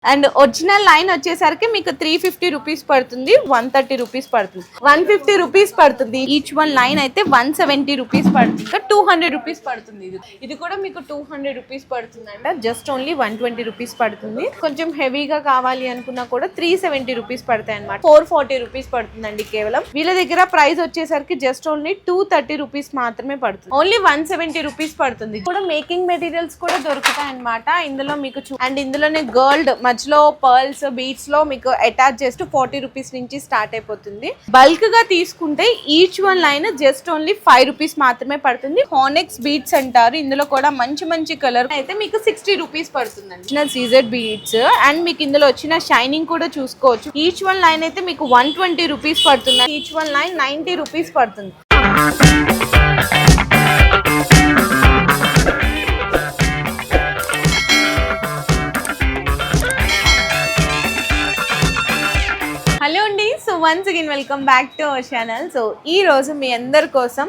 And original line వచ్చేసరికి మీకు 350 rupees పడుతుంది, 130 రూపీస్ పడుతుంది, 150 రూపీస్ పడుతుంది. ఈచ్ వన్ లైన్ అయితే 170 రూపీస్ పడుతుంది, ఇంకా 200 రూపీస్ పడుతుంది. ఇది కూడా మీకు 200 రూపీస్ పడుతుంది అంట. జస్ట్ ఓన్లీ 120 రూపీస్ పడుతుంది. కొంచెం హెవీగా కావాలి అనుకున్నా కూడా 370 రూపీస్ పడతాయి అనమాట. 440 రూపీస్ పడుతుందండి కేవలం. వీళ్ళ దగ్గర ప్రైస్ వచ్చేసరికి జస్ట్ ఓన్లీ 230 రూపీస్ మాత్రమే పడుతుంది. ఓన్లీ 170 రూపీస్ పడుతుంది. కూడా మేకింగ్ మెటీరియల్స్ కూడా దొరుకుతాయి అనమాట. ఇందులో మీకు అండ్ ఇందులోనే గోల్డ్ మధ్యలో పర్ల్స్ బీట్స్ లో మీకు అటాచ్ చేస్తూ 40 రూపీస్ నుంచి స్టార్ట్ అయిపోతుంది. బల్క్ గా తీసుకుంటే each one line just only 5 rupees మాత్రమే పడుతుంది. హానెక్స్ బీట్స్ అంటారు. ఇందులో కూడా మంచి మంచి కలర్ అయితే మీకు 60 రూపీస్ పడుతుందండి. సీజెడ్ బీట్స్ అండ్ మీకు ఇందులో వచ్చిన షైనింగ్ కూడా చూసుకోవచ్చు. ఈచ్ వన్ లైన్ అయితే మీకు 120 రూపీస్ పడుతుంది. ఈచ్ వన్ లైన్ 90 రూపీస్ పడుతుంది. హలో అండి, so once again welcome back to our channel. So ఈ రోజు మీ అందరి కోసం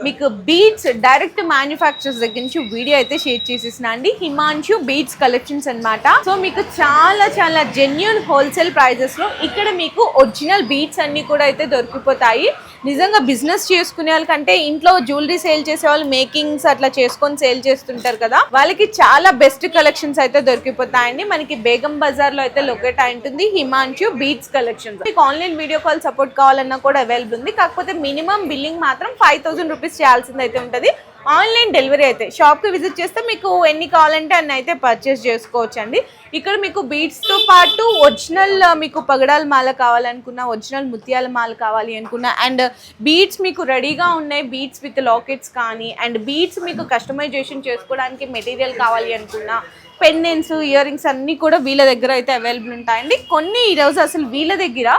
మీకు బీడ్స్ డైరెక్ట్ మ్యానుఫ్యాక్చరర్స్ దగ్గర నుంచి వీడియో అయితే షేర్ చేసేసిన అండి. హిమాంశు బీడ్స్ కలెక్షన్స్ అన్నమాట. సో మీకు చాలా చాలా జెన్యూన్ హోల్సేల్ ప్రైజెస్ లో ఇక్కడ మీకు ఒరిజినల్ బీడ్స్ అన్ని కూడా అయితే దొరికిపోతాయి. నిజంగా బిజినెస్ చేసుకునే వాళ్ళకంటే ఇంట్లో జ్యువెలరీ సేల్ చేసే వాళ్ళు మేకింగ్స్ అట్లా చేసుకొని సేల్ చేస్తుంటారు కదా, వాళ్ళకి చాలా బెస్ట్ కలెక్షన్స్ అయితే దొరికిపోతాయండి. మనకి బేగం బజార్ లో అయితే లొకేట్ అయి ఉంటుంది హిమాంశు బీడ్స్ కలెక్షన్స్. మీకు ఆన్లైన్ వీడియో కాల్ సపోర్ట్ కావాలన్నా కూడా అవైలబుల్ ఉంది. కాకపోతే మినిమం బిల్లింగ్ మాత్రం 5000 రూపీస్ చేయాల్సింది అయితే ఉంటుంది. ఆన్లైన్ డెలివరీ అయితే షాప్కి విజిట్ చేస్తే మీకు ఎన్ని కావాలంటే అన్ని అయితే పర్చేస్ చేసుకోవచ్చు అండి. ఇక్కడ మీకు బీడ్స్తో పాటు ఒరిజినల్ మీకు పగడాల మాల కావాలనుకున్నా, ఒరిజినల్ ముత్యాల మాల కావాలి అనుకున్నా, అండ్ బీడ్స్ మీకు రెడీగా ఉన్నాయి. బీడ్స్ విత్ లాకెట్స్ కానీ, అండ్ బీడ్స్ మీకు కస్టమైజేషన్ చేసుకోవడానికి మెటీరియల్ కావాలి అనుకున్నా, పెండెంట్స్ ఇయర్ రింగ్స్ అన్నీ కూడా వీళ్ళ దగ్గర అయితే అవైలబుల్ ఉంటాయండి. కొన్ని ఈరోజు అసలు వీళ్ళ దగ్గర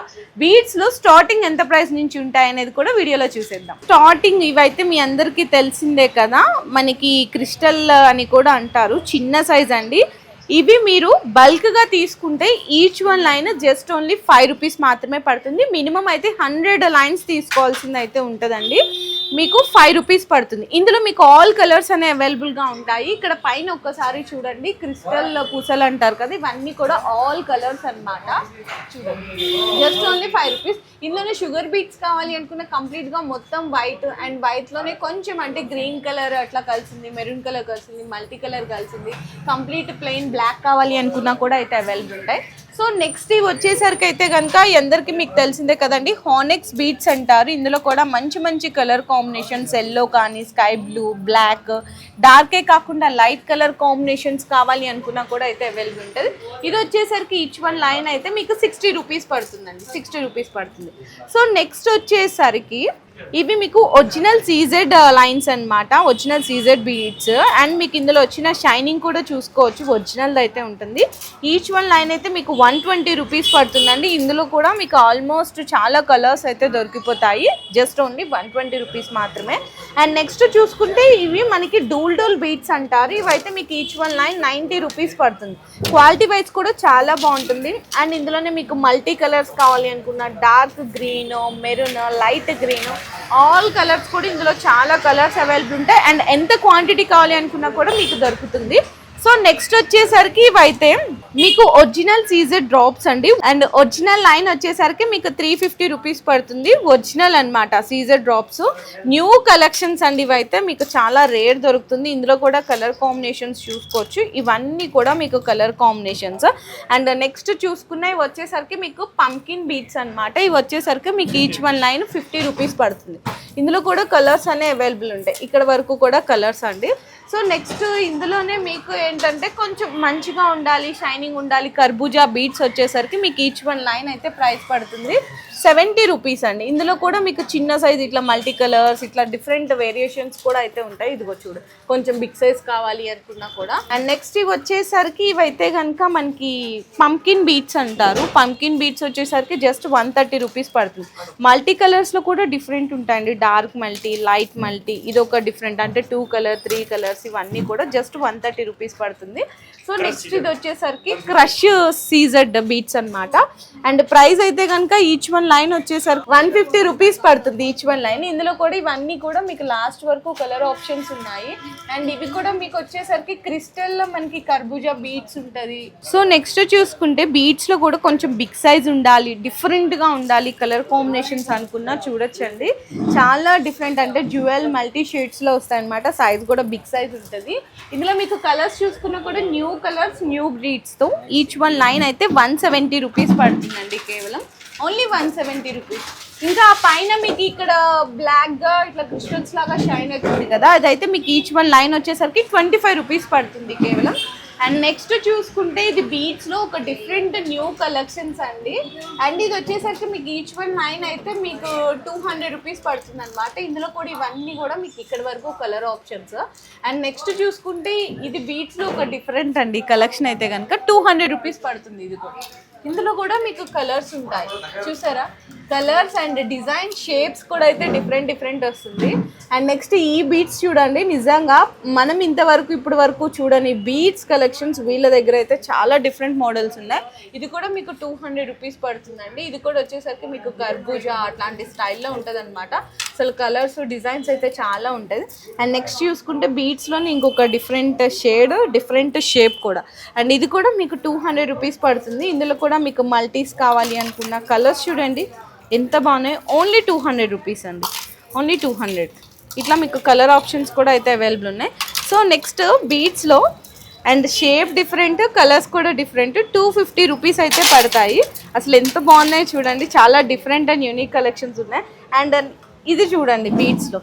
బీడ్స్లో స్టార్టింగ్ ఎంత ప్రైస్ నుంచి ఉంటాయి అనేది కూడా వీడియోలో చూసేద్దాం. స్టార్టింగ్ ఇవైతే మీ అందరికీ తెలిసిందే కదా, మనకి క్రిస్టల్ అని కూడా అంటారు, చిన్న సైజ్ అండి. ఇవి మీరు బల్క్గా తీసుకుంటే each one line just only 5 rupees మాత్రమే పడుతుంది. మినిమం అయితే 100 లైన్స్ తీసుకోవాల్సింది అయితే ఉంటుందండి. మీకు 5 రూపీస్ పడుతుంది. ఇందులో మీకు ఆల్ కలర్స్ అనేవి అవైలబుల్గా ఉంటాయి. ఇక్కడ పైన ఒక్కసారి చూడండి, క్రిస్టల్ పూసలు అంటారు కదా, ఇవన్నీ కూడా ఆల్ కలర్స్ అన్నమాట. చూడండి, జస్ట్ ఓన్లీ 5 రూపీస్. ఇందులోనే షుగర్ బీట్స్ కావాలి అనుకున్న కంప్లీట్గా మొత్తం వైట్ అండ్ వైట్లోనే కొంచెం అంటే గ్రీన్ కలర్ అట్లా కలిసింది, మెరూన్ కలర్ కలిసింది, మల్టీ కలర్ కలిసింది, కంప్లీట్ ప్లెయిన్ బ్లాక్ కావాలి అనుకున్నా కూడా అయితే అవైలబుల్ ఉంటాయి. సో నెక్స్ట్ ఇవి వచ్చేసరికి అయితే కనుక అందరికీ మీకు తెలిసిందే కదండి, హానెక్స్ బీట్స్ అంటారు. ఇందులో కూడా మంచి మంచి కలర్ కాంబినేషన్స్, ఎల్లో కానీ, స్కై బ్లూ, బ్లాక్, డార్కే కాకుండా లైట్ కలర్ కాంబినేషన్స్ కావాలి అనుకున్నా కూడా అయితే అవైలబుల్ ఉంటుంది. ఇది వచ్చేసరికి ఈచ్ వన్ లైన్ అయితే మీకు 60 రూపీస్ పడుతుందండి, 60 రూపీస్ పడుతుంది. సో నెక్స్ట్ వచ్చేసరికి ఇవి మీకు ఒరిజినల్ సీజెడ్ లైన్స్ అనమాట, ఒరిజినల్ సీజెడ్ బీడ్స్. అండ్ మీకు ఇందులో వచ్చిన షైనింగ్ కూడా చూసుకోవచ్చు, ఒరిజినల్ అయితే ఉంటుంది. ఈచ్ వన్ లైన్ అయితే మీకు 120 రూపీస్ పడుతుందండి. ఇందులో కూడా మీకు ఆల్మోస్ట్ చాలా కలర్స్ అయితే దొరికిపోతాయి, జస్ట్ ఓన్లీ 120 రూపీస్ మాత్రమే. అండ్ నెక్స్ట్ చూసుకుంటే ఇవి మనకి డూల్ బీడ్స్ అంటారు. ఇవైతే మీకు ఈచ్ వన్ లైన్ 90 రూపీస్ పడుతుంది. క్వాలిటీ వైజ్ కూడా చాలా బాగుంటుంది. అండ్ ఇందులోనే మీకు మల్టీ కలర్స్ కావాలి అనుకున్న, dark green, maroon, light green, all colours కూడా ఇందులో చాలా కలర్స్ అవైలబుల్ ఉంటాయి. అండ్ ఎంత క్వాంటిటీ కావాలి అనుకున్నా కూడా మీకు దొరుకుతుంది. సో నెక్స్ట్ వచ్చేసరికి ఇవైతే మీకు ఒరిజినల్ సీజెడ్ డ్రాప్స్ అండి. అండ్ ఒరిజినల్ లైన్ వచ్చేసరికి మీకు 350 రూపీస్ పడుతుంది. ఒరిజినల్ అనమాట సీజెడ్ డ్రాప్స్, న్యూ కలెక్షన్స్ అండి. ఇవైతే మీకు చాలా రేర్ దొరుకుతుంది. ఇందులో కూడా కలర్ కాంబినేషన్స్ చూసుకోవచ్చు, ఇవన్నీ కూడా మీకు కలర్ కాంబినేషన్స్. అండ్ నెక్స్ట్ చూసుకున్నవి వచ్చేసరికి మీకు పంకిన్ బీట్స్ అనమాట. ఇవి వచ్చేసరికి మీకు ఈచ్ వన్ లైన్ 50 రూపీస్ పడుతుంది. ఇందులో కూడా కలర్స్ అనేవి అవైలబుల్ ఉంటాయి, ఇక్కడ వరకు కూడా కలర్స్ అండి. సో నెక్స్ట్ ఇందులోనే మీకు ఏంటంటే కొంచెం మంచిగా ఉండాలి, షైనింగ్ ఉండాలి, కర్బూజా బీట్స్ వచ్చేసరికి మీకు ఈచ్ వన్ లైన్ అయితే ప్రైస్ పడుతుంది 70 రూపీస్ అండి. ఇందులో కూడా మీకు చిన్న సైజ్ ఇట్లా మల్టీ కలర్స్ ఇట్లా డిఫరెంట్ వేరియేషన్స్ కూడా అయితే ఉంటాయి. ఇదిగో చూడు, కొంచెం బిగ్ సైజ్ కావాలి అనుకున్నా కూడా. అండ్ నెక్స్ట్ ఇవి వచ్చేసరికి ఇవైతే కనుక మనకి పంకిన్ బీట్స్ అంటారు. పంకిన్ బీట్స్ వచ్చేసరికి జస్ట్ 130 రూపీస్ పడుతుంది. మల్టీ కలర్స్లో కూడా డిఫరెంట్ ఉంటాయండి, డార్క్ మల్టీ, లైట్ మల్టీ, ఇది ఒక డిఫరెంట్ అంటే 2 కలర్ 3 కలర్స్ కలర్స్ ఇవన్నీ కూడా జస్ట్ 130 రూపీస్ పడుతుంది. సో నెక్స్ట్ ఇది వచ్చేసరికి క్రష్ సీజెడ్ బీట్స్ అన్నమాట. అండ్ ప్రైస్ అయితే కనుక ఈచ్ వన్ లైన్ వచ్చేసరికి 150 రూపీస్ పడుతుంది ఈచ్ వన్ లైన్. ఇందులో కూడా ఇవన్నీ కూడా మీకు లాస్ట్ వరకు కలర్ ఆప్షన్స్ ఉన్నాయి. అండ్ ఇవి కూడా మీకు వచ్చేసరికి క్రిస్టల్ లో మనకి కర్బూజా బీట్స్ ఉంటుంది. సో నెక్స్ట్ చూసుకుంటే బీట్స్ లో కూడా కొంచెం బిగ్ సైజ్ ఉండాలి, డిఫరెంట్ గా ఉండాలి, కలర్ కాంబినేషన్స్ అనుకున్నా చూడొచ్చండి. చాలా డిఫరెంట్ అంటే జ్యువెల్ మల్టీ షేడ్స్ లో వస్తాయి అనమాట. సైజ్ కూడా బిగ్ సైజ్ ఉంటుంది. ఇందులో మీకు కలర్స్ చూసుకున్నా కూడా న్యూ కలర్స్ న్యూ బ్రీడ్స్ తో ఈచ్ వన్ లైన్ అయితే 170 రూపీస్ పడుతుందండి. కేవలం ఓన్లీ 170 రూపీస్. ఇంకా పైన మీకు ఇక్కడ బ్లాక్ గా ఇట్లా క్రిస్టల్స్ లాగా షైన్ అవుతుంది కదా, అదైతే మీకు ఈచ్ వన్ లైన్ వచ్చేసరికి 25 రూపీస్ పడుతుంది కేవలం. అండ్ నెక్స్ట్ చూసుకుంటే ఇది బీచ్ లో ఒక డిఫరెంట్ న్యూ కలెక్షన్స్ అండి. అండ్ ఇది వచ్చేసరికి మీకు ఈచ్ వన్ లైన్ అయితే మీకు 200 రూపీస్ పడుతుంది అనమాట. ఇందులో కూడా ఇవన్నీ కూడా మీకు ఇక్కడ వరకు కలర్ ఆప్షన్స్. అండ్ నెక్స్ట్ చూసుకుంటే ఇది బీచ్ లో ఒక డిఫరెంట్ అండి కలెక్షన్ అయితే కనుక 200 రూపీస్ పడుతుంది. ఇది కూడా ఇందులో కూడా మీకు కలర్స్ ఉంటాయి చూసారా, కలర్స్ అండ్ డిజైన్ షేప్స్ కూడా అయితే డిఫరెంట్ వస్తుంది. అండ్ నెక్స్ట్ ఈ బీట్స్ చూడండి, నిజంగా మనం ఇంతవరకు ఇప్పటి వరకు చూడని బీట్స్ కలెక్షన్స్ వీళ్ళ దగ్గర అయితే చాలా డిఫరెంట్ మోడల్స్ ఉన్నాయి. ఇది కూడా మీకు 200 రూపీస్ పడుతుందండి. ఇది కూడా వచ్చేసరికి మీకు కర్బూజా అట్లాంటి స్టైల్లో ఉంటుంది అనమాట. అసలు కలర్స్ డిజైన్స్ అయితే చాలా ఉంటుంది. అండ్ నెక్స్ట్ చూసుకుంటే బీట్స్లోనే ఇంకొక డిఫరెంట్ షేడ్ డిఫరెంట్ షేప్ కూడా. అండ్ ఇది కూడా మీకు 200 రూపీస్ పడుతుంది. ఇందులో కూడా మీకు మల్టీస్ కావాలి అనుకున్న కలర్స్ చూడండి ఎంత బాగున్నాయి. ఓన్లీ 200 రూపీస్ అండి, ఓన్లీ 200. ఇట్లా మీకు కలర్ ఆప్షన్స్ కూడా అయితే అవైలబుల్ ఉన్నాయి. సో నెక్స్ట్ బీట్స్లో అండ్ షేప్ డిఫరెంట్, కలర్స్ కూడా డిఫరెంట్, 250 రూపీస్ అయితే పడతాయి. అసలు ఎంత బాగున్నాయి చూడండి, చాలా డిఫరెంట్ అండ్ యూనిక్ కలెక్షన్స్ ఉన్నాయి. అండ్ ఇది చూడండి బీట్స్లో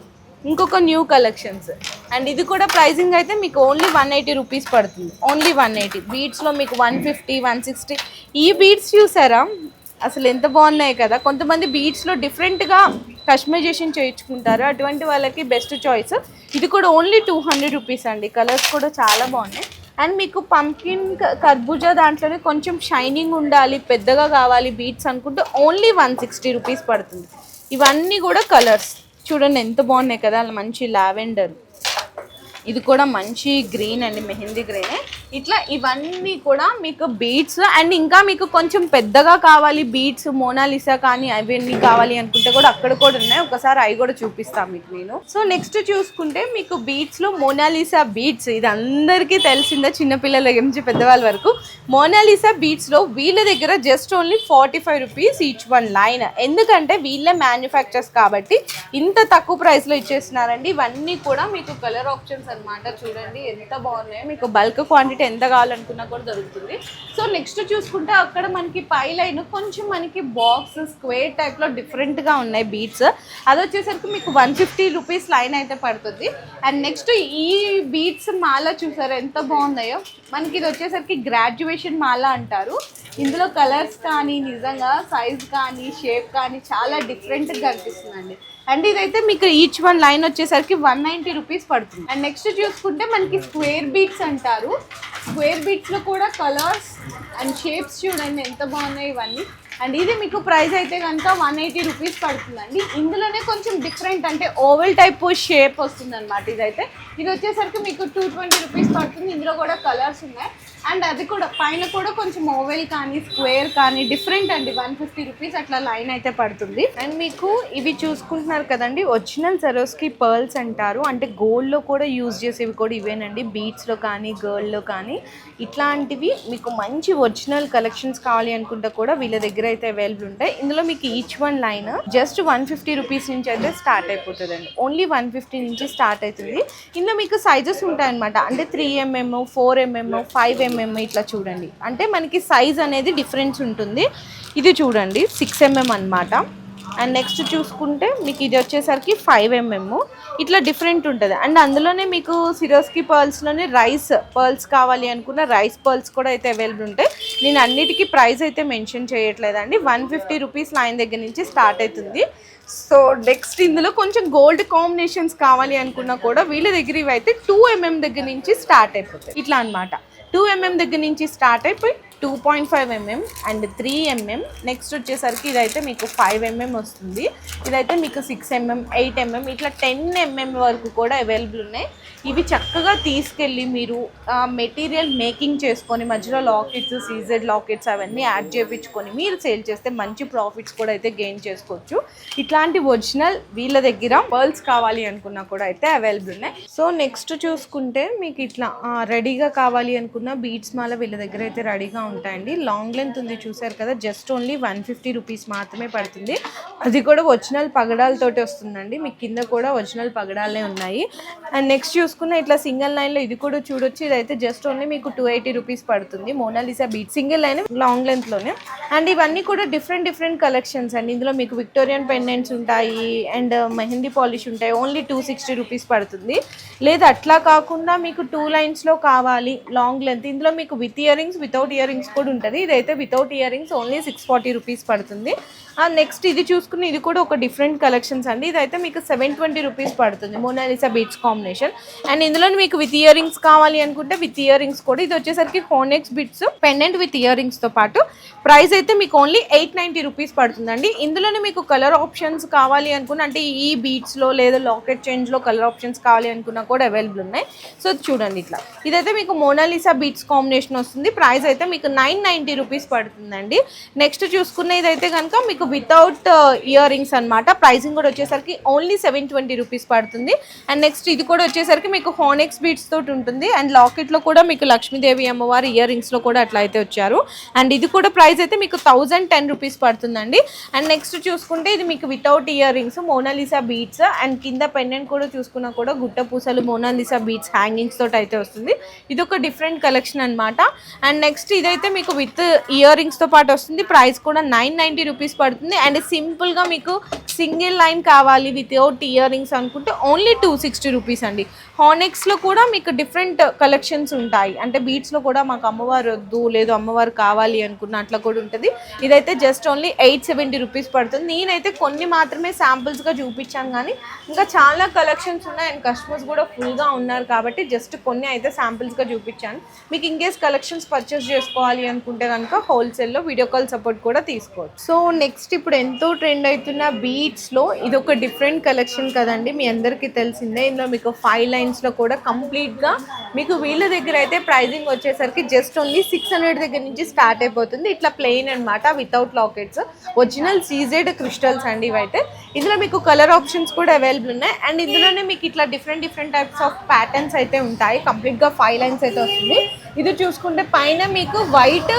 ఇంకొక న్యూ కలెక్షన్స్. అండ్ ఇది కూడా ప్రైజింగ్ అయితే మీకు ఓన్లీ 180 రూపీస్ పడుతుంది, ఓన్లీ 180. బీట్స్లో మీకు 150 160. ఈ బీట్స్ చూసారా అసలు ఎంత బాగున్నాయి కదా. కొంతమంది బీట్స్లో డిఫరెంట్గా కస్టమైజేషన్ చేయించుకుంటారు, అటువంటి వాళ్ళకి బెస్ట్ చాయిస్. ఇది కూడా ఓన్లీ 200 రూపీస్ అండి. కలర్స్ కూడా చాలా బాగున్నాయి. అండ్ మీకు పంకిన్ కర్బూజా దాంట్లోనే కొంచెం షైనింగ్ ఉండాలి, పెద్దగా కావాలి బీట్స్ అనుకుంటే ఓన్లీ 160 రూపీస్ పడుతుంది. ఇవన్నీ కూడా కలర్స్ చూడండి ఎంత బాగున్నాయి కదా, మంచి లావెండర్, ఇది కూడా మంచి గ్రీన్ అండి, మెహందీ గ్రీనే. ఇట్లా ఇవన్నీ కూడా మీకు బీడ్స్. అండ్ ఇంకా మీకు కొంచెం పెద్దగా కావాలి బీడ్స్, మోనాలిసా కానీ అవన్నీ కావాలి అనుకుంటే కూడా అక్కడ కూడా ఉన్నాయి. ఒకసారి అవి కూడా చూపిస్తాను మీకు నేను. సో నెక్స్ట్ చూసుకుంటే మీకు బీడ్స్లో మోనాలిసా బీడ్స్, ఇది అందరికీ తెలిసిందే చిన్నపిల్లల నుంచి పెద్దవాళ్ళ వరకు. మోనాలిసా బీడ్స్లో వీళ్ళ దగ్గర just only 45 rupees each one line. ఎందుకంటే వీళ్ళే మ్యానుఫ్యాక్చర్స్ కాబట్టి ఇంత తక్కువ ప్రైస్లో ఇచ్చేస్తున్నారండి. ఇవన్నీ కూడా మీకు కలర్ ఆప్షన్స్ అనమాట. చూడండి ఎంత బాగున్నాయో, మీకు బల్క్ క్వాంటిటీ ఎంత కావాలనుకున్నా కూడా దొరుకుతుంది. సో నెక్స్ట్ చూసుకుంటే అక్కడ మనకి పై లైన్ కొంచెం మనకి బాక్స్ స్క్వేర్ టైప్లో డిఫరెంట్గా ఉన్నాయి బీడ్స్. అది వచ్చేసరికి మీకు 150 రూపీస్ లైన్ అయితే పడుతుంది. అండ్ నెక్స్ట్ ఈ బీడ్స్ మాల చూసారా ఎంత బాగున్నాయో. మనకి ఇది వచ్చేసరికి గ్రాడ్యుయేషన్ మాల అంటారు. ఇందులో కలర్స్ కానీ నిజంగా సైజ్ కానీ షేప్ కానీ చాలా డిఫరెంట్గా కనిపిస్తుందండి. అండ్ ఇదైతే మీకు ఈచ్ వన్ లైన్ వచ్చేసరికి 190 రూపీస్ పడుతుంది. అండ్ నెక్స్ట్ చూసుకుంటే మనకి స్క్వేర్ బీట్స్ అంటారు. స్క్వేర్ బీట్స్లో కూడా కలర్స్ అండ్ షేప్స్ చూడండి ఎంత బాగున్నాయి ఇవన్నీ. అండ్ ఇది మీకు ప్రైస్ అయితే కనుక 180 రూపీస్ పడుతుందండి. ఇందులోనే కొంచెం డిఫరెంట్ అంటే ఓవెల్ టైప్ షేప్ వస్తుంది అనమాట. ఇదైతే ఇది వచ్చేసరికి మీకు 220 రూపీస్ పడుతుంది. ఇందులో కూడా కలర్స్ ఉన్నాయి. అండ్ అది కూడా పైన కూడా కొంచెం ఓవెల్ కానీ స్క్వేర్ కానీ డిఫరెంట్ అండి, 150 రూపీస్ అట్లా లైన్ అయితే పడుతుంది. అండ్ మీకు ఇవి చూసుకుంటున్నారు కదండి, ఒరిజినల్ సరోస్కి పర్ల్స్ అంటారు. అంటే గోల్డ్లో కూడా యూజ్ చేసేవి కూడా ఇవేనండి. బీట్స్లో కానీ గోల్డ్లో కానీ ఇట్లాంటివి మీకు మంచి ఒరిజినల్ కలెక్షన్స్ కావాలి అనుకుంటే కూడా వీళ్ళ దగ్గర అయితే అవైలబుల్ ఉంటాయి. ఇందులో మీకు each one line just 150 rupees నుంచి అయితే స్టార్ట్ అయిపోతుందండి. ఓన్లీ 150 నుంచి స్టార్ట్ అవుతుంది. ఇందులో మీకు సైజెస్ ఉంటాయన్నమాట. అంటే 3mm 4mm 5mm ఇట్లా చూడండి. అంటే మనకి సైజ్ అనేది డిఫరెన్స్ ఉంటుంది. ఇది చూడండి 6mm అన్నమాట. అండ్ నెక్స్ట్ చూసుకుంటే మీకు ఇది వచ్చేసరికి 5mm ఇట్లా డిఫరెంట్ ఉంటుంది. అండ్ అందులోనే మీకు సిరోస్కి పర్ల్స్లోనే రైస్ పర్ల్స్ కావాలి అనుకున్న రైస్ పర్ల్స్ కూడా అయితే అవైలబుల్ ఉంటాయి. నేను అన్నిటికీ ప్రైస్ అయితే మెన్షన్ చేయట్లేదండి. 150 రూపీస్ లైన్ దగ్గర నుంచి స్టార్ట్ అవుతుంది. సో నెక్స్ట్ ఇందులో కొంచెం గోల్డ్ కాంబినేషన్స్ కావాలి అనుకున్నా కూడా వీళ్ళ దగ్గర ఇవి అయితే 2mm దగ్గర నుంచి స్టార్ట్ అయిపోతాయి. ఇట్లా అనమాట 2mm దగ్గర నుంచి స్టార్ట్ అయిపోయి 2.5 mm అండ్ 3 mm. నెక్స్ట్ వచ్చేసరికి ఇదైతే మీకు 5 mm వస్తుంది. ఇదైతే మీకు 6 mm 8 mm ఇట్లా 10 mm వరకు కూడా అవైలబుల్ ఉన్నాయి. ఇవి చక్కగా తీసుకెళ్ళి మీరు మెటీరియల్ మేకింగ్ చేసుకొని మధ్యలో లాకెట్స్ సీజెడ్ లాకెట్స్ అవన్నీ యాడ్ చేయించుకొని మీరు సేల్ చేస్తే మంచి ప్రాఫిట్స్ కూడా అయితే గెయిన్ చేసుకోవచ్చు. ఇట్లాంటి ఒరిజినల్ వీళ్ళ దగ్గర పర్ల్స్ కావాలి అనుకున్నా కూడా అయితే అవైలబుల్ ఉన్నాయి. సో నెక్స్ట్ చూసుకుంటే మీకు ఇట్లా రెడీగా కావాలి అనుకున్న బీడ్స్ మాల వీళ్ళ దగ్గర అయితే రెడీగా ఉంటాయండి. లాంగ్ లెంత్ ఉంది చూసారు కదా, జస్ట్ ఓన్లీ 150 రూపీస్ మాత్రమే పడుతుంది. అది కూడా ఒరిజినల్ పగడాలతోటి వస్తుందండి. మీకు కింద కూడా ఒరిజినల్ పగడాలే ఉన్నాయి. అండ్ నెక్స్ట్ చూసుకున్న ఇట్లా సింగిల్ లైన్లో ఇది కూడా చూడొచ్చు. ఇదైతే జస్ట్ ఓన్లీ మీకు 280 రూపీస్ పడుతుంది. Mona Lisa bead single line long లెంత్లోనే. అండ్ ఇవన్నీ కూడా డిఫరెంట్ కలెక్షన్స్ అండి. ఇందులో మీకు విక్టోరియన్ పెండెంట్స్ ఉంటాయి అండ్ మెహందీ పాలిష్ ఉంటాయి. ఓన్లీ 260 రూపీస్ పడుతుంది. లేదా అట్లా కాకుండా మీకు 2 లైన్స్లో కావాలి లాంగ్ లెంత్, ఇందులో మీకు with ear rings without ear rings కూడా ఉంటుంది. ఇదైతే without ear rings only 640 rupees పడుతుంది. నెక్స్ట్ ఇది చూసుకుని ఇది కూడా ఒక డిఫరెంట్ కలెక్షన్స్ అండి. ఇదైతే మీకు 720 రూపీస్ పడుతుంది. Mona Lisa beats combination. అండ్ ఇందులో మీకు విత్ ఇయర్ రింగ్స్ కావాలి అనుకుంటే విత్ ఇయర్ రింగ్స్ కూడా. ఇది వచ్చేసరికి హోనెక్స్ బిట్స్ పెండెంట్ విత్ ఇయర్ రింగ్స్తో పాటు ప్రైస్ అయితే మీకు ఓన్లీ 890 రూపీస్ పడుతుందండి. ఇందులోనే మీకు కలర్ ఆప్షన్స్ కావాలి అనుకున్న అంటే ఈ బీట్స్లో లేదా లాకెట్ చైన్స్లో కలర్ ఆప్షన్స్ కావాలి అనుకున్నా కూడా అవైలబుల్ ఉన్నాయి. సో చూడండి ఇట్లా ఇదైతే మీకు మోనాలిసా బీట్స్ కాంబినేషన్ వస్తుంది. ప్రైస్ అయితే మీకు 990 రూపీస్ పడుతుందండి. నెక్స్ట్ చూసుకున్న ఇదైతే కనుక మీకు వితౌట్ ఇయర్ రింగ్స్ అనమాట. ప్రైసింగ్ కూడా వచ్చేసరికి ఓన్లీ 720 రూపీస్ పడుతుంది. అండ్ నెక్స్ట్ ఇది కూడా వచ్చేసరికి మీకు హోనెక్స్ బీట్స్ తోటి ఉంటుంది. అండ్ లాకెట్లో కూడా మీకు లక్ష్మీదేవి అమ్మవారి ఇయర్ రింగ్స్లో కూడా అట్లా అయితే వచ్చారు. అండ్ ఇది కూడా ప్రైస్ అయితే మీకు 1010 రూపీస్ పడుతుందండి. అండ్ నెక్స్ట్ చూసుకుంటే ఇది మీకు without earrings Mona Lisa beads and కింద పెండెంట్ కూడా చూసుకున్నా కూడా గుట్ట పూసలు మోనాలిసా బీట్స్ హ్యాంగింగ్స్ తోటి అయితే వస్తుంది. ఇది ఒక డిఫరెంట్ కలెక్షన్ అనమాట. అండ్ నెక్స్ట్ ఇదైతే మీకు విత్ ఇయర్ రింగ్స్తో పాటు వస్తుంది. ప్రైస్ కూడా 990 రూపీస్ పడుతుంది. అండ్ సింపుల్గా మీకు సింగిల్ లైన్ కావాలి వితౌట్ ఇయర్ రింగ్స్ అనుకుంటే ఓన్లీ 260 రూపీస్ అండి. హానెక్స్లో కూడా మీకు డిఫరెంట్ కలెక్షన్స్ ఉంటాయి. అంటే బీట్స్లో కూడా మాకు అమ్మవారు వద్దు లేదు అమ్మవారు కావాలి అనుకున్న అట్లా కూడా ఉంటుంది. ఇదైతే జస్ట్ ఓన్లీ 870 రూపీస్ పడుతుంది. నేనైతే కొన్ని మాత్రమే శాంపుల్స్గా చూపించాను కానీ ఇంకా చాలా కలెక్షన్స్ ఉన్నాయి. అండ్ కస్టమర్స్ కూడా ఫుల్గా ఉన్నారు కాబట్టి జస్ట్ కొన్ని అయితే శాంపుల్స్గా చూపించాను. మీకు ఇన్కేస్ కలెక్షన్స్ పర్చేస్ చేసుకోవాలి అనుకుంటే కనుక హోల్సేల్లో వీడియో కాల్ సపోర్ట్ కూడా తీసుకోవచ్చు. సో నెక్స్ట్ ఇప్పుడు ఎంతో ట్రెండ్ అవుతున్న బీట్స్లో ఇది ఒక డిఫరెంట్ కలెక్షన్ కదండి, మీ అందరికీ తెలిసిందే. ఇందులో మీకు 5 లైన్స్లో కూడా కంప్లీట్గా మీకు వీళ్ళ దగ్గర అయితే ప్రైజింగ్ వచ్చేసరికి జస్ట్ ఓన్లీ 600 దగ్గర నుంచి స్టార్ట్ అయిపోతుంది. ఇట్లా ప్లెయిన్ అనమాట without lockets original CZ crystals అండి ఇవైతే. ఇందులో మీకు కలర్ ఆప్షన్స్ కూడా అవైలబుల్ ఉన్నాయి. అండ్ ఇందులోనే మీకు ఇట్లా డిఫరెంట్ టైప్స్ ఆఫ్ ప్యాటర్న్స్ అయితే ఉంటాయి. కంప్లీట్గా 5 లైన్స్ అయితే వస్తుంది. ఇది చూసుకుంటే పైన మీకు వైట్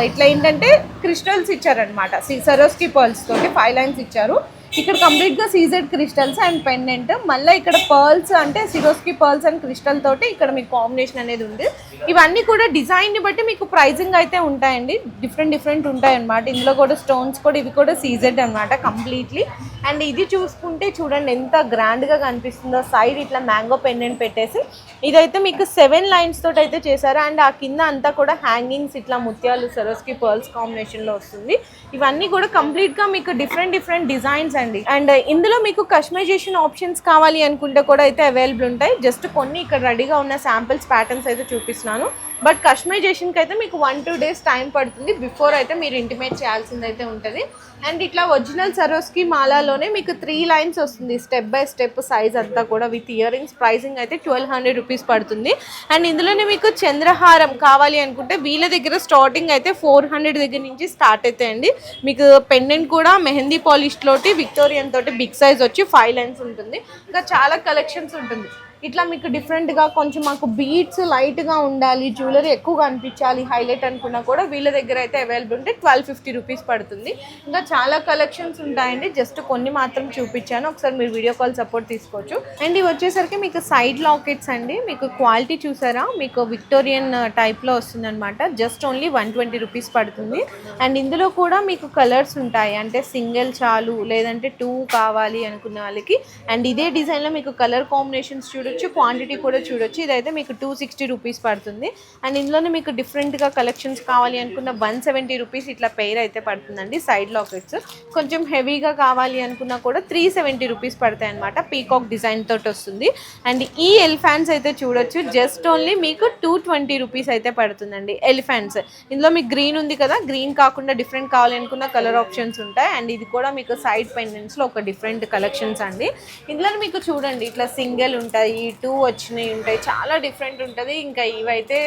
ఇట్లా ఏంటంటే క్రిస్టల్స్ ఇచ్చారనమాట. సరోస్కి పర్ల్స్ తోటి 5 లైన్స్ ఇచ్చారు. ఇక్కడ కంప్లీట్గా సీజెడ్ క్రిస్టల్స్ అండ్ పెండెంట్, మళ్ళీ ఇక్కడ పర్ల్స్ అంటే సిరోస్కి పర్ల్స్ అండ్ క్రిస్టల్ తోటి ఇక్కడ మీకు కాంబినేషన్ అనేది ఉంది. ఇవన్నీ కూడా డిజైన్ని బట్టి మీకు ప్రైజింగ్ అయితే ఉంటాయండి. డిఫరెంట్ ఉంటాయి అనమాట. ఇందులో కూడా స్టోన్స్ కూడా ఇవి కూడా సీజెడ్ అనమాట కంప్లీట్లీ. అండ్ ఇది చూసుకుంటే చూడండి ఎంత గ్రాండ్గా కనిపిస్తుందో. సైడ్ ఇట్లా మ్యాంగో పెండెంట్ పెట్టేసి ఇదైతే మీకు 7 లైన్స్ తోటి అయితే చేశారు. అండ్ ఆ కింద అంతా కూడా హ్యాంగింగ్స్ ఇట్లా ముత్యాలు సరోస్కి పర్ల్స్ కాంబినేషన్లో వస్తుంది. ఇవన్నీ కూడా కంప్లీట్గా మీకు డిఫరెంట్ డిజైన్స్ అండి. అండ్ ఇందులో మీకు కస్టమైజేషన్ ఆప్షన్స్ కావాలి అనుకుంటే కూడా అయితే అవైలబుల్ ఉంటాయి. జస్ట్ కొన్ని ఇక్కడ రెడీగా ఉన్న శాంపిల్స్ ప్యాటర్న్స్ అయితే చూపిస్తున్నాను. బట్ కస్టమైజేషన్కి అయితే మీకు 1-2 డేస్ టైం పడుతుంది. బిఫోర్ అయితే మీరు ఇంటిమేట్ చేయాల్సింది అయితే ఉంటుంది. అండ్ ఇట్లా ఒరిజినల్ సరోస్కి మాలాలోనే మీకు 3 లైన్స్ వస్తుంది. స్టెప్ బై స్టెప్ సైజ్ అంతా కూడా విత్ ఇయర్ రింగ్స్. ప్రైసింగ్ అయితే 1200 రూపీస్ పడుతుంది. అండ్ ఇందులోనే మీకు చంద్రహారం కావాలి అనుకుంటే వీళ్ళ దగ్గర స్టార్టింగ్ అయితే 400 దగ్గర నుంచి స్టార్ట్ అవుతాయండి. మీకు పెండెంట్ కూడా మెహందీ పాలిష్ తోటి విక్టోరియన్ తోటి బిగ్ సైజ్ వచ్చి 5 లైన్స్ ఉంటుంది. ఇంకా చాలా కలెక్షన్స్ ఉంటుంది. ఇట్లా మీకు డిఫరెంట్గా కొంచెం మాకు బీట్స్ లైట్గా ఉండాలి, జ్యువెలరీ ఎక్కువగా అనిపించాలి, హైలైట్ అనుకున్నా కూడా వీళ్ళ దగ్గర అయితే అవైలబుల్ ఉంటే 1250 రూపీస్ పడుతుంది. ఇంకా చాలా కలెక్షన్స్ ఉంటాయండి. జస్ట్ కొన్ని మాత్రం చూపించాను, ఒకసారి మీరు వీడియో కాల్ సపోర్ట్ తీసుకోవచ్చు. అండ్ ఇవి వచ్చేసరికి మీకు సైడ్ లాకెట్స్ అండి. మీకు క్వాలిటీ చూసారా, మీకు విక్టోరియన్ టైప్లో వస్తుందన్నమాట. జస్ట్ ఓన్లీ 120 రూపీస్ పడుతుంది. అండ్ ఇందులో కూడా మీకు కలర్స్ ఉంటాయి. అంటే సింగిల్ చాలు లేదంటే 2 కావాలి అనుకున్న వాళ్ళకి. అండ్ ఇదే డిజైన్లో మీకు కలర్ కాంబినేషన్స్ చూడొచ్చు. చూడొచ్చు, క్వాంటిటీ కూడా చూడొచ్చు. ఇదైతే మీకు 260 రూపీస్ పడుతుంది. అండ్ ఇందులోనే మీకు డిఫరెంట్గా కలెక్షన్స్ కావాలి అనుకున్న 170 రూపీస్ ఇట్లా పెయిర్ అయితే పడుతుందండి. సైడ్ లాకెట్స్ కొంచెం హెవీగా కావాలి అనుకున్నా కూడా 370 రూపీస్ పడతాయి అనమాట. పీకాక్ డిజైన్ తోటి వస్తుంది. అండ్ ఈ ఎలిఫాంట్స్ అయితే చూడొచ్చు, జస్ట్ ఓన్లీ మీకు 220 రూపీస్ అయితే పడుతుందండి. ఎలిఫాంట్స్ ఇందులో మీకు గ్రీన్ ఉంది కదా, గ్రీన్ కాకుండా డిఫరెంట్ కావాలి అనుకున్న కలర్ ఆప్షన్స్ ఉంటాయి. అండ్ ఇది కూడా మీకు సైడ్ పెండెంట్స్లో ఒక డిఫరెంట్ కలెక్షన్స్ అండి. ఇందులో మీకు చూడండి ఇట్లా సింగిల్ ఉంటాయి, 2 వచ్చినాయి ఉంటాయి, చాలా డిఫరెంట్ ఉంటుంది. ఇంకా ఇవైతే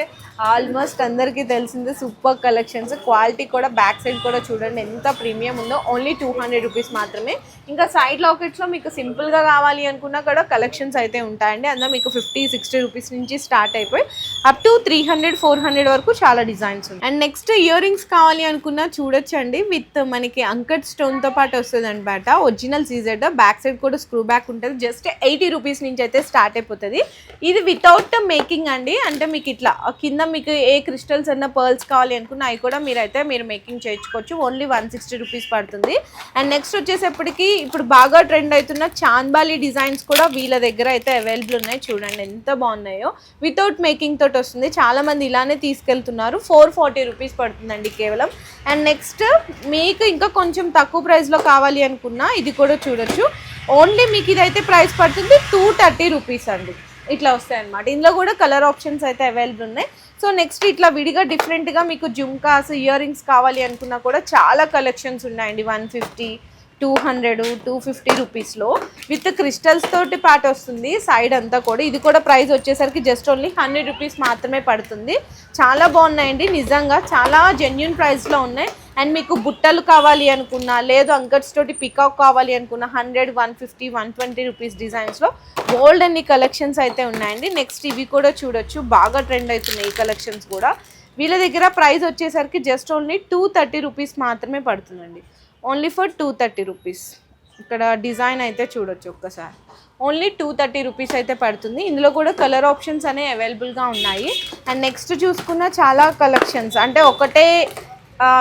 ఆల్మోస్ట్ అందరికీ తెలిసిందే, సూపర్ కలెక్షన్స్. క్వాలిటీ కూడా బ్యాక్ సైడ్ కూడా చూడండి ఎంత ప్రీమియం ఉందో. ఓన్లీ 200 రూపీస్ మాత్రమే. ఇంకా సైడ్ లాకెట్స్లో మీకు సింపుల్గా కావాలి అనుకున్నా కూడా కలెక్షన్స్ అయితే ఉంటాయండి. అందులో మీకు 50-60 రూపీస్ నుంచి స్టార్ట్ అయిపోయి అప్ టు 300-400 వరకు చాలా డిజైన్స్ ఉన్నాయి. అండ్ నెక్స్ట్ ఇయర్ రింగ్స్ కావాలి అనుకున్నా చూడొచ్చండి. విత్ మనకి అంకట్ స్టోన్తో పాటు వస్తుంది అనమాట. ఒరిజినల్ సీజెడ్, బ్యాక్ సైడ్ కూడా స్క్రూ బ్యాక్ ఉంటుంది. జస్ట్ 80 రూపీస్ నుంచి అయితే స్టార్ట్ అయిపోతుంది. ఇది వితౌట్ మేకింగ్ అండి. అంటే మీకు ఇట్లా కింద మీకు ఏ క్రిస్టల్స్ అన్న పర్ల్స్ కావాలి అనుకున్నా అవి కూడా మీరు మేకింగ్ చేయించుకోవచ్చు. ఓన్లీ 160 రూపీస్ పడుతుంది. అండ్ నెక్స్ట్ వచ్చేసప్పటికి ఇప్పుడు బాగా ట్రెండ్ అవుతున్న చాంద్బాలి డిజైన్స్ కూడా వీళ్ళ దగ్గర అయితే అవైలబుల్ ఉన్నాయి. చూడండి ఎంత బాగున్నాయో. వితౌట్ మేకింగ్ తోటి వస్తుంది. చాలా మంది ఇలానే తీసుకెళ్తున్నారు. 440 రూపీస్ పడుతుందండి కేవలం. అండ్ నెక్స్ట్ మీకు ఇంకా కొంచెం తక్కువ ప్రైస్లో కావాలి అనుకున్నా ఇది కూడా చూడొచ్చు. ఓన్లీ మీకు ఇదైతే ప్రైస్ పడుతుంది 230 రూపీస్ అండి. ఇట్లా వస్తాయి అన్నమాట. ఇందులో కూడా కలర్ ఆప్షన్స్ అయితే అవైలబుల్ ఉన్నాయి. సో నెక్స్ట్ ఇట్లా విడిగా డిఫరెంట్గా మీకు జుమ్కాస్, ఇయర్ రింగ్స్ కావాలి అనుకున్నా కూడా చాలా కలెక్షన్స్ ఉన్నాయండి. 150, 200, 250 రూపీస్లో విత్ క్రిస్టల్స్ తోటి పాటు వస్తుంది సైడ్ అంతా కూడా. ఇది కూడా ప్రైస్ వచ్చేసరికి జస్ట్ ఓన్లీ 100 రూపీస్ మాత్రమే పడుతుంది. చాలా బాగున్నాయండి, నిజంగా చాలా జెన్యున్ ప్రైస్లో ఉన్నాయి. అండ్ మీకు బుట్టలు కావాలి అనుకున్నా, లేదు అంకట్స్ తోటి పికాక్ కావాలి అనుకున్నా 100, 150, 120 రూపీస్ డిజైన్స్లో గోల్డ్ అన్ని కలెక్షన్స్ అయితే ఉన్నాయండి. నెక్స్ట్ ఇవి కూడా చూడొచ్చు, బాగా ట్రెండ్ అవుతున్నాయి ఈ కలెక్షన్స్ కూడా. వీళ్ళ దగ్గర ప్రైస్ వచ్చేసరికి జస్ట్ ఓన్లీ 230 రూపీస్ మాత్రమే పడుతుందండి. Only for 230 rupees. ఇక్కడ డిజైన్ అయితే చూడొచ్చు ఒక్కసారి. ఓన్లీ 230 రూపీస్ అయితే పడుతుంది. ఇందులో కూడా కలర్ ఆప్షన్స్ అనేవి అవైలబుల్గా ఉన్నాయి. అండ్ నెక్స్ట్ చూసుకున్న చాలా కలెక్షన్స్ అంటే ఒకటే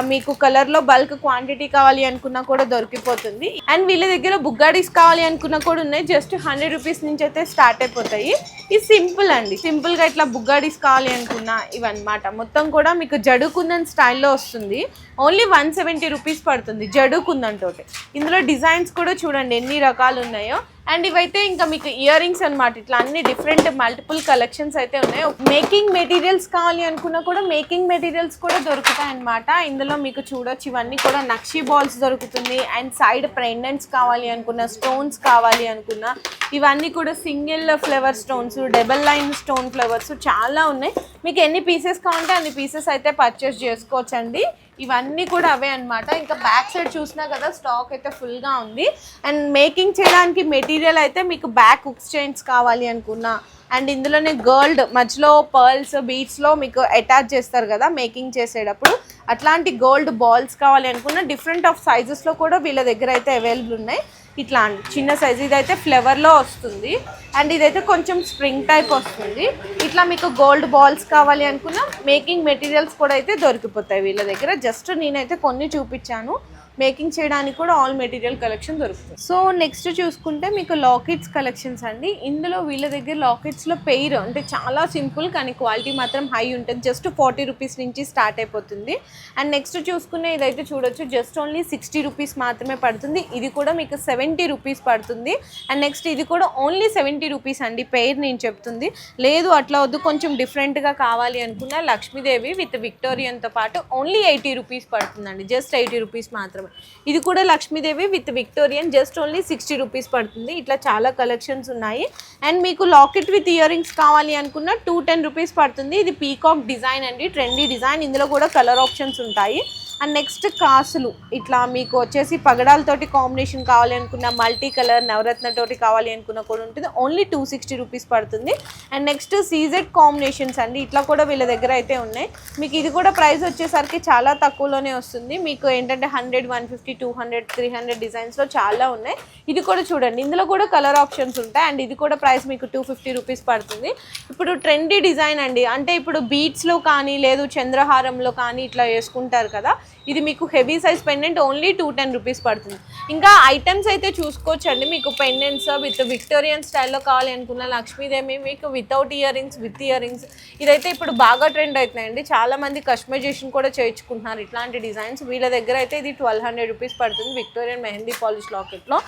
మీకు కలర్లో బల్క్ క్వాంటిటీ కావాలి అనుకున్నా కూడా దొరికిపోతుంది. అండ్ వీళ్ళ దగ్గర బుగ్గాడీస్ కావాలి అనుకున్నా కూడా ఉన్నాయి. జస్ట్ 100 రూపీస్ నుంచి అయితే స్టార్ట్ అయిపోతాయి. ఇది సింపుల్ అండి. సింపుల్గా ఇట్లా బుగ్గాడీస్ కావాలి అనుకున్నా ఇవన్నమాట. మొత్తం కూడా మీకు జడుకుందన్ స్టైల్లో వస్తుంది. ఓన్లీ 170 రూపీస్ పడుతుంది జడుకుందన్ తోటి. ఇందులో డిజైన్స్ కూడా చూడండి ఎన్ని రకాలు ఉన్నాయో. అండ్ ఇవైతే ఇంకా మీకు ఇయర్ రింగ్స్ అనమాట. ఇట్లా అన్ని డిఫరెంట్ మల్టిపుల్ కలెక్షన్స్ అయితే ఉన్నాయి. మేకింగ్ మెటీరియల్స్ కావాలి అనుకున్నా కూడా మేకింగ్ మెటీరియల్స్ కూడా దొరుకుతాయి అనమాట. ఇందులో మీకు చూడొచ్చు ఇవన్నీ కూడా నక్షీ బాల్స్ దొరుకుతుంది. అండ్ సైడ్ పెండెంట్స్ కావాలి అనుకున్నా, స్టోన్స్ కావాలి అనుకున్నా ఇవన్నీ కూడా single flower stones, double line stone flowers చాలా ఉన్నాయి. మీకు ఎన్ని పీసెస్ కావాలంటే అన్ని పీసెస్ అయితే పర్చేస్ చేసుకోవచ్చండి. ఇవన్నీ కూడా అవే అనమాట. ఇంకా బ్యాక్ సైడ్ చూసినా కదా స్టాక్ అయితే ఫుల్గా ఉంది. అండ్ మేకింగ్ చేయడానికి మెటీరియల్ అయితే మీకు బ్యాక్ హుక్స్ చైన్స్ కావాలి అనుకున్నా, అండ్ ఇందులోనే గోల్డ్ మధ్యలో పర్ల్స్ బీడ్స్లో మీకు అటాచ్ చేస్తారు కదా మేకింగ్ చేసేటప్పుడు, అట్లాంటి గోల్డ్ బాల్స్ కావాలి అనుకున్న డిఫరెంట్ ఆఫ్ సైజెస్లో కూడా వీళ్ళ దగ్గర అయితే అవైలబుల్ ఉన్నాయి. ఇట్లా అండి చిన్న సైజు ఇదైతే ఫ్లేవర్లో వస్తుంది. అండ్ ఇదైతే కొంచెం స్ప్రింగ్ టైప్ వస్తుంది. ఇట్లా మీకు గోల్డ్ బాల్స్ కావాలి అనుకున్న మేకింగ్ మెటీరియల్స్ కూడా అయితే దొరికిపోతాయి వీళ్ళ దగ్గర. జస్ట్ నేనైతే కొన్ని చూపించాను. మేకింగ్ చేయడానికి కూడా ఆల్ మెటీరియల్ కలెక్షన్ దొరుకుతుంది. సో నెక్స్ట్ చూసుకుంటే మీకు లాకెట్స్ కలెక్షన్స్ అండి. ఇందులో వీళ్ళ దగ్గర లాకెట్స్లో పెయిర్ అంటే చాలా సింపుల్ కానీ క్వాలిటీ మాత్రం హై ఉంటుంది. జస్ట్ 40 రూపీస్ నుంచి స్టార్ట్ అయిపోతుంది. అండ్ నెక్స్ట్ చూసుకునే ఇదైతే చూడొచ్చు జస్ట్ ఓన్లీ 60 రూపీస్ మాత్రమే పడుతుంది. ఇది కూడా మీకు 70 రూపీస్ పడుతుంది. అండ్ నెక్స్ట్ ఇది కూడా ఓన్లీ 70 రూపీస్ అండి పెయిర్ నేను చెప్తుంది. లేదు అట్లా వద్దు కొంచెం డిఫరెంట్గా కావాలి అనుకున్న లక్ష్మీదేవి విత్ విక్టోరియన్తో పాటు ఓన్లీ 80 రూపీస్ పడుతుందండి. జస్ట్ 80 రూపీస్ మాత్రమే. ఇది కూడా Lakshmidevi with Victorian just only 60 rupees పడుతుంది. ఇట్లా చాలా కలెక్షన్స్ ఉన్నాయి. అండ్ మీకు లాకెట్ విత్ ఇయర్ రింగ్స్ కావాలి అనుకున్న 210 రూపీస్ పడుతుంది. ఇది పీకాక్ డిజైన్ అండి, ట్రెండీ డిజైన్. ఇందులో కూడా కలర్ ఆప్షన్స్ ఉంటాయి. అండ్ నెక్స్ట్ కాసులు ఇట్లా మీకు వచ్చేసి పగడాలతోటి కాంబినేషన్ కావాలి అనుకున్న, మల్టీ కలర్ నవరత్న తోటి కావాలి అనుకున్న కూడా ఉంటుంది. ఓన్లీ 260 రూపీస్ పడుతుంది. అండ్ నెక్స్ట్ సీజెడ్ కాంబినేషన్స్ అండి, ఇట్లా కూడా వీళ్ళ దగ్గర అయితే ఉన్నాయి. మీకు ఇది కూడా ప్రైస్ వచ్చేసరికి చాలా తక్కువలోనే వస్తుంది. మీకు ఏంటంటే 100, 150, 200, 300 డిజైన్స్లో చాలా ఉన్నాయి. ఇది కూడా చూడండి ఇందులో కూడా కలర్ ఆప్షన్స్ ఉంటాయి. అండ్ ఇది కూడా ప్రైస్ మీకు 250 రూపీస్ పడుతుంది. ఇప్పుడు ట్రెండీ డిజైన్ అండి, అంటే ఇప్పుడు బీట్స్లో కానీ లేదు చంద్రహారంలో కానీ ఇట్లా వేసుకుంటారు కదా, ఇది మీకు heavy size pendant only 210 rupees పడుతుంది. ఇంకా ఐటమ్స్ అయితే చూసుకోవచ్చండి. మీకు పెండెంట్స్ విత్ విక్టోరియన్ స్టైల్లో కావాలి అనుకున్న లక్ష్మీదేవి మీకు without ear rings, with ear rings, ఇదైతే ఇప్పుడు బాగా ట్రెండ్ అవుతున్నాయండి. చాలా మంది కస్టమైజేషన్ కూడా చేయించుకుంటున్నారు ఇట్లాంటి డిజైన్స్. వీళ్ళ దగ్గర అయితే ఇది 1200 రూపీస్ పడుతుంది విక్టోరియన్ మెహందీ పాలిష్ లాకెట్లో.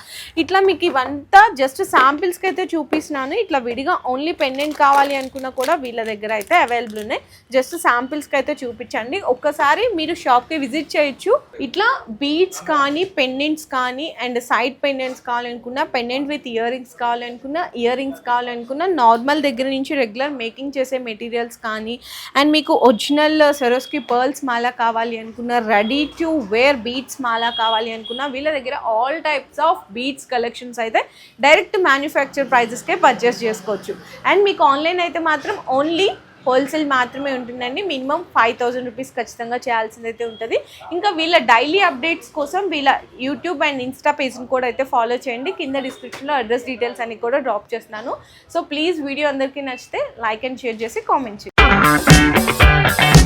ఇట్లా మీకు ఇవంతా జస్ట్ శాంపిల్స్కి అయితే చూపిస్తున్నాను. ఇట్లా విడిగా ఓన్లీ పెండెంట్ కావాలి అనుకున్నా కూడా వీళ్ళ దగ్గర అయితే అవైలబుల్ ఉన్నాయి. జస్ట్ శాంపిల్స్కి అయితే చూపించండి. ఒక్కసారి మీరు షాప్కి విజిట్ చేయొచ్చు. ఇట్లా బీడ్స్ కానీ, పెండెంట్స్ కానీ, అండ్ సైడ్ పెండెంట్స్ కావాలనుకున్నా, పెండెంట్ విత్ ఇయర్ రింగ్స్ కావాలనుకున్నా, ఇయర్ రింగ్స్ కావాలనుకున్నా, నార్మల్ దగ్గర నుంచి రెగ్యులర్ మేకింగ్ చేసే మెటీరియల్స్ కానీ, అండ్ మీకు ఒరిజినల్ సరోస్కి పర్ల్స్ మాల కావాలి అనుకున్నా, రెడీ టు వేర్ బీడ్స్ మాల కావాలి అనుకున్నా, వీళ్ళ దగ్గర all types of beads collections అయితే డైరెక్ట్ మ్యానుఫ్యాక్చర్ ప్రైజెస్కే పర్చేస్ చేసుకోవచ్చు. అండ్ మీకు ఆన్లైన్ అయితే మాత్రం ఓన్లీ హోల్సేల్ మాత్రమే ఉంటుందండి. మినిమం 5000 రూపీస్ ఖచ్చితంగా చేయాల్సిందైతే ఉంటుంది. ఇంకా వీళ్ళ డైలీ అప్డేట్స్ కోసం వీళ్ళ యూట్యూబ్ అండ్ ఇన్స్టా పేజ్ని కూడా అయితే ఫాలో చేయండి. కింద డిస్క్రిప్షన్లో అడ్రస్ డీటెయిల్స్ అన్ని కూడా డ్రాప్ చేస్తున్నాను. సో ప్లీజ్ వీడియో అందరికీ నచ్చితే లైక్ అండ్ షేర్ చేసి కామెంట్ చేయండి.